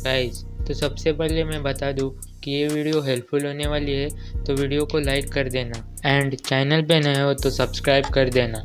Guys, तो सबसे पहले मैं बता दूं कि ये वीडियो हेल्पफुल होने वाली है, तो वीडियो को लाइक कर देना एंड चैनल पे नए हो तो सब्सक्राइब कर देना।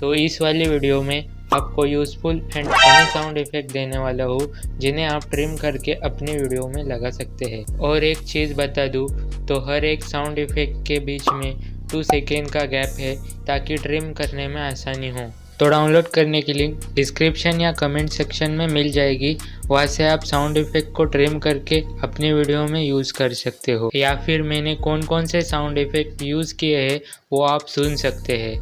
तो इस वाली वीडियो में आपको useful and funny sound effect देने वाला हूँ, जिन्हें आप ट्रिम करके अपनी वीडियो में लगा सकते हैं। और एक चीज़ बता दूँ, तो हर एक साउंड इफेक्ट के बीच में 2 सेकेंड का गैप है, ताकि ट्रिम करने में आसानी हो। तो डाउनलोड करने की लिंक डिस्क्रिप्शन या कमेंट सेक्शन में मिल जाएगी। वहाँ से आप साउंड इफेक्ट को ट्रिम करके अपनी वीडियो में यूज़ कर सकते हो, या फिर मैंने कौन कौन से साउंड इफेक्ट यूज़ किए हैं वो आप सुन सकते हैं।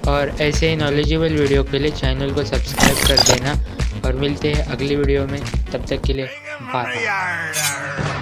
और ऐसे ही नॉलेजेबल वीडियो के लिए चैनल को सब्सक्राइब कर देना, और मिलते हैं अगली वीडियो में। तब तक के लिए बाय।